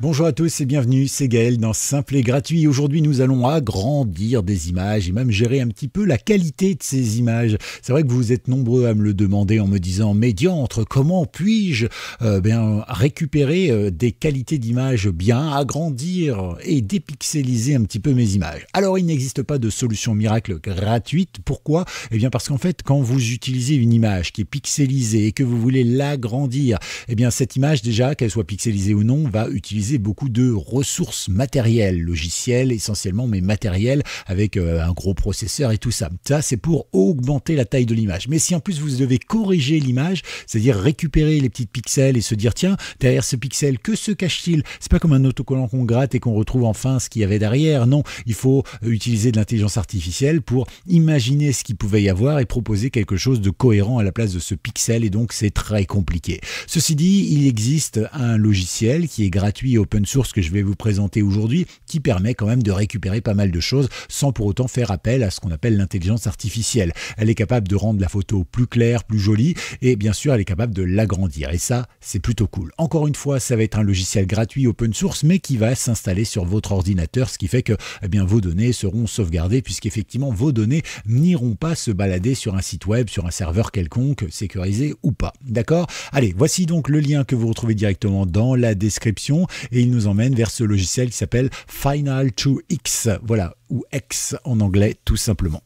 Bonjour à tous et bienvenue, c'est Gaël dans Simple et Gratuit. Aujourd'hui, nous allons agrandir des images et même gérer un petit peu la qualité de ces images. C'est vrai que vous êtes nombreux à me le demander en me disant « Mais diantre, comment puis-je récupérer des qualités d'images bien, agrandir et dépixeliser un petit peu mes images ?» Alors, il n'existe pas de solution miracle gratuite. Pourquoi ? Eh bien parce qu'en fait, quand vous utilisez une image qui est pixelisée et que vous voulez l'agrandir, eh bien cette image déjà, qu'elle soit pixelisée ou non, va utiliser beaucoup de ressources matérielles, logicielles essentiellement, mais matérielles avec un gros processeur et tout ça. Ça, c'est pour augmenter la taille de l'image. Mais si en plus vous devez corriger l'image, c'est-à-dire récupérer les petits pixels et se dire tiens, derrière ce pixel, que se cache-t-il? C'est pas comme un autocollant qu'on gratte et qu'on retrouve enfin ce qu'il y avait derrière. Non, il faut utiliser de l'intelligence artificielle pour imaginer ce qu'il pouvait y avoir et proposer quelque chose de cohérent à la place de ce pixel, et donc c'est très compliqué. Ceci dit, il existe un logiciel qui est gratuit et open source que je vais vous présenter aujourd'hui, qui permet quand même de récupérer pas mal de choses sans pour autant faire appel à ce qu'on appelle l'intelligence artificielle. Elle est capable de rendre la photo plus claire, plus jolie, et bien sûr elle est capable de l'agrandir, et ça c'est plutôt cool. Encore une fois, ça va être un logiciel gratuit open source mais qui va s'installer sur votre ordinateur, ce qui fait que vos données seront sauvegardées, puisqu'effectivement vos données n'iront pas se balader sur un site web, sur un serveur quelconque, sécurisé ou pas. D'accord ? Allez, voici donc le lien que vous retrouvez directement dans la description, et il nous emmène vers ce logiciel qui s'appelle Final 2X, voilà, ou X en anglais tout simplement.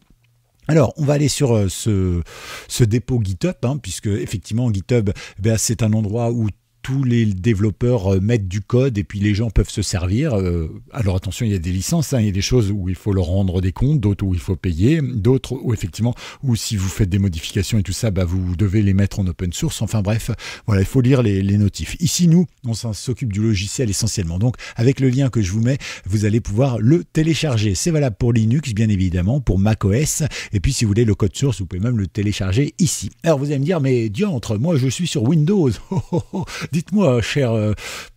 Alors, on va aller sur ce dépôt GitHub, puisque effectivement GitHub, c'est un endroit où tous les développeurs mettent du code et puis les gens peuvent se servir. Alors attention, il y a des licences, il y a des choses où il faut leur rendre des comptes, d'autres où il faut payer, d'autres où effectivement, où si vous faites des modifications et tout ça, vous devez les mettre en open source. Enfin bref, voilà, il faut lire les notifs. Ici, nous, on s'occupe du logiciel essentiellement. Donc avec le lien que je vous mets, vous allez pouvoir le télécharger. C'est valable pour Linux, bien évidemment, pour macOS. Et puis si vous voulez le code source, vous pouvez même le télécharger ici. Alors vous allez me dire, mais diantre, moi je suis sur Windows. Dites-moi, cher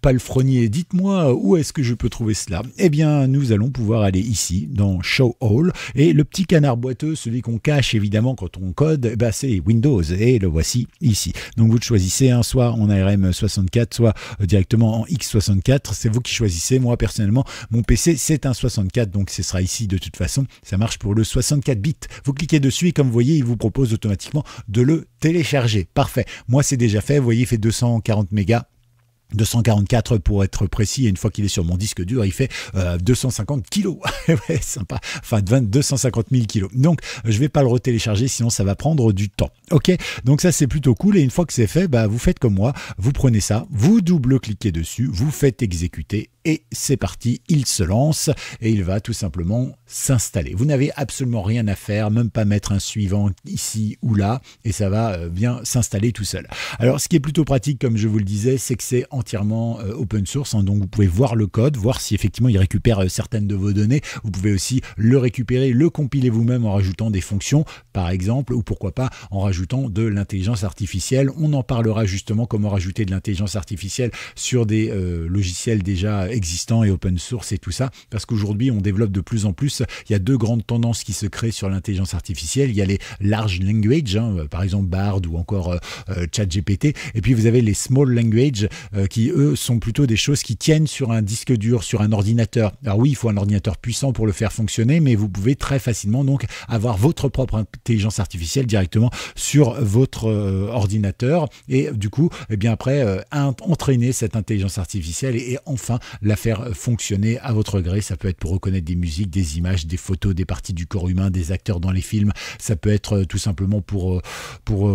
palefrenier, dites-moi où est-ce que je peux trouver cela? Eh bien, nous allons pouvoir aller ici, dans Show All, et le petit canard boiteux, celui qu'on cache évidemment quand on code, c'est Windows, et le voici ici. Donc vous le choisissez, soit en ARM64, soit directement en x64, c'est vous qui choisissez. Moi, personnellement, mon PC, c'est un 64, donc ce sera ici de toute façon. Ça marche pour le 64 bits. Vous cliquez dessus, et comme vous voyez, il vous propose automatiquement de le télécharger. Parfait. Moi, c'est déjà fait. Vous voyez, il fait 240 mégas. 244 pour être précis, et une fois qu'il est sur mon disque dur, il fait 250 kilos. Ouais, sympa. Enfin, 250 000 kilos. Donc, je vais pas le retélécharger, sinon ça va prendre du temps. Ok, donc ça c'est plutôt cool, et une fois que c'est fait, vous faites comme moi, vous prenez ça, vous double-cliquez dessus, vous faites exécuter, et c'est parti, il se lance, et il va tout simplement s'installer. Vous n'avez absolument rien à faire, même pas mettre un suivant ici ou là, et ça va bien s'installer tout seul. Alors, ce qui est plutôt pratique, comme je vous le disais, c'est que c'est entièrement open source, donc vous pouvez voir le code, voir si effectivement il récupère certaines de vos données. Vous pouvez aussi le récupérer, le compiler vous-même en rajoutant des fonctions, par exemple, ou pourquoi pas en rajoutant de l'intelligence artificielle. On en parlera justement comment rajouter de l'intelligence artificielle sur des logiciels déjà existants et open source et tout ça, parce qu'aujourd'hui on développe de plus en plus. Il y a deux grandes tendances qui se créent sur l'intelligence artificielle. Il y a les large language, par exemple Bard ou encore ChatGPT, et puis vous avez les small language qui eux sont plutôt des choses qui tiennent sur un disque dur, sur un ordinateur. Alors oui, il faut un ordinateur puissant pour le faire fonctionner, mais vous pouvez très facilement donc avoir votre propre intelligence artificielle directement sur votre ordinateur, et du coup après entraîner cette intelligence artificielle et enfin la faire fonctionner à votre gré. Ça peut être pour reconnaître des musiques, des images, des photos, des parties du corps humain, des acteurs dans les films. Ça peut être tout simplement pour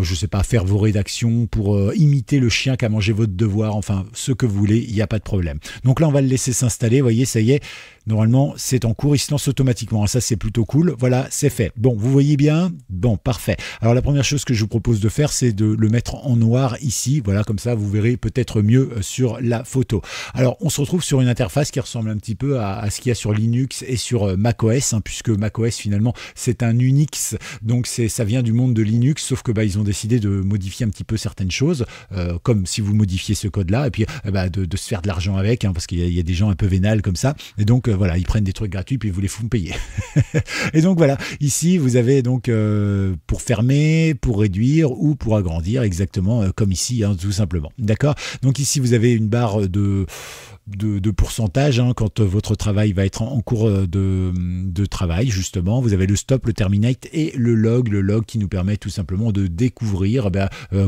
je sais pas, faire vos rédactions, pour imiter le chien qui a mangé votre devoir, enfin ce que vous voulez, il n'y a pas de problème. Donc là on va le laisser s'installer, vous voyez, ça y est, normalement c'est en cours, il se lance automatiquement, ça c'est plutôt cool. Voilà, c'est fait. Bon, vous voyez bien? Bon, parfait. Alors la première chose que je vous propose de faire, c'est de le mettre en noir ici, voilà, comme ça vous verrez peut-être mieux sur la photo. Alors on se retrouve sur une interface qui ressemble un petit peu à ce qu'il y a sur Linux et sur macOS, puisque macOS finalement c'est un Unix, donc ça vient du monde de Linux, sauf que ils ont décidé de modifier un petit peu certaines choses, comme si vous modifiez ce code là, et puis de se faire de l'argent avec, parce qu'il y a des gens un peu vénales comme ça, et donc voilà, ils prennent des trucs gratuits puis ils vous les font payer. Et donc voilà, ici vous avez donc pour fermer, pour réduire ou pour agrandir, exactement comme ici, tout simplement. D'accord? Donc ici vous avez une barre de de pourcentage hein, quand votre travail va être en cours de travail justement. Vous avez le stop, le terminate et le log qui nous permet tout simplement de découvrir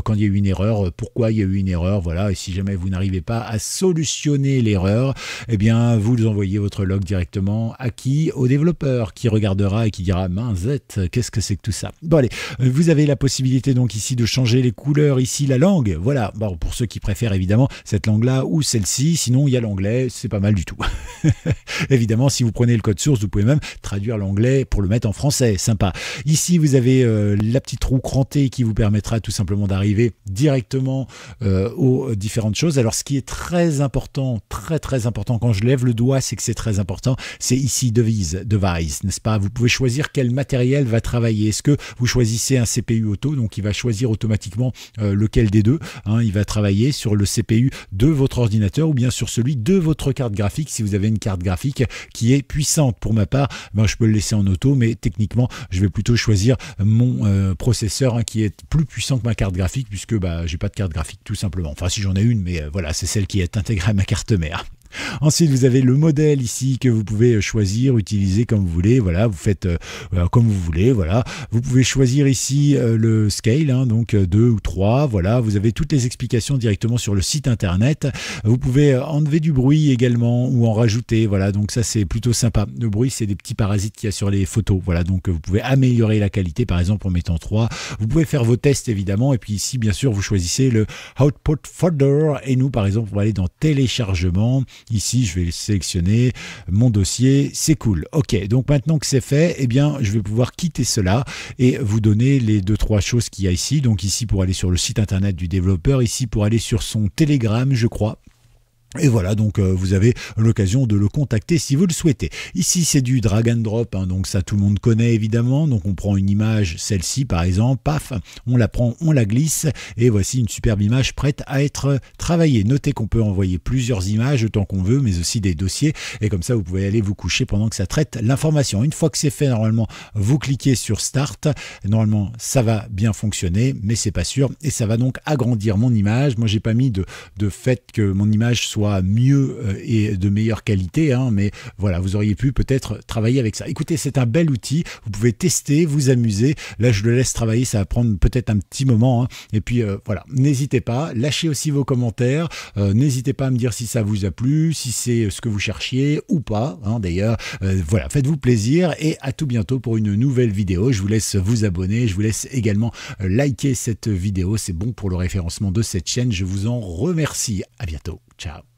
quand il y a eu une erreur, pourquoi il y a eu une erreur, voilà. Et si jamais vous n'arrivez pas à solutionner l'erreur, eh bien vous envoyez votre log directement à qui? Au développeur qui regardera et qui dira minzette, qu'est-ce que c'est que tout ça? Bon allez, vous avez la possibilité donc ici de changer les couleurs, ici la langue, voilà. Bon, pour ceux qui préfèrent évidemment cette langue-là ou celle-ci, sinon il y a l'anglais, c'est pas mal du tout. Évidemment, si vous prenez le code source, vous pouvez même traduire l'anglais pour le mettre en français, sympa. Ici, vous avez la petite roue crantée qui vous permettra tout simplement d'arriver directement aux différentes choses. Alors, ce qui est très important, très important, quand je lève le doigt, c'est que c'est très important, c'est ici device, n'est-ce pas? Vous pouvez choisir quel matériel va travailler. Est-ce que vous choisissez un CPU auto, donc il va choisir automatiquement lequel des deux, hein, il va travailler sur le CPU de votre ordinateur ou bien sur celui de votre carte graphique si vous avez une carte graphique qui est puissante. Pour ma part, je peux le laisser en auto, mais techniquement, je vais plutôt choisir mon processeur hein, qui est plus puissant que ma carte graphique puisque j'ai pas de carte graphique tout simplement. Enfin, si j'en ai une, mais voilà, c'est celle qui est intégrée à ma carte mère. Ensuite, vous avez le modèle ici que vous pouvez choisir, utiliser comme vous voulez. Voilà, vous faites comme vous voulez. Voilà, vous pouvez choisir ici le scale, hein, donc 2 ou 3. Voilà, vous avez toutes les explications directement sur le site internet. Vous pouvez enlever du bruit également ou en rajouter. Voilà, donc ça c'est plutôt sympa. Le bruit, c'est des petits parasites qu'il y a sur les photos. Voilà, donc vous pouvez améliorer la qualité par exemple en mettant 3. Vous pouvez faire vos tests évidemment. Et puis ici, bien sûr, vous choisissez le Output Folder. Et nous, par exemple, on va aller dans Téléchargement. Ici, je vais sélectionner mon dossier, c'est cool. Ok, donc maintenant que c'est fait, eh bien, je vais pouvoir quitter cela et vous donner les 2-3 choses qu'il y a ici. Donc ici, pour aller sur le site internet du développeur, ici, pour aller sur son Telegram, je crois. Et voilà, donc vous avez l'occasion de le contacter si vous le souhaitez. Ici, c'est du drag and drop, hein, donc ça tout le monde connaît évidemment. Donc on prend une image, celle-ci par exemple, paf, on la prend, on la glisse, et voici une superbe image prête à être travaillée. Notez qu'on peut envoyer plusieurs images autant qu'on veut, mais aussi des dossiers, et comme ça vous pouvez aller vous coucher pendant que ça traite l'information. Une fois que c'est fait, normalement, vous cliquez sur Start. Normalement, ça va bien fonctionner, mais c'est pas sûr, et ça va donc agrandir mon image. Moi, j'ai pas mis de fait que mon image soit mieux et de meilleure qualité, hein, mais voilà, vous auriez pu peut-être travailler avec ça. Écoutez, c'est un bel outil, vous pouvez tester, vous amuser. Là, je le laisse travailler, ça va prendre peut-être un petit moment, hein. Et puis voilà, n'hésitez pas, lâchez aussi vos commentaires, n'hésitez pas à me dire si ça vous a plu, si c'est ce que vous cherchiez ou pas, hein, d'ailleurs. Voilà, faites-vous plaisir et à tout bientôt pour une nouvelle vidéo. Je vous laisse vous abonner, je vous laisse également liker cette vidéo, c'est bon pour le référencement de cette chaîne. Je vous en remercie. À bientôt. Ciao.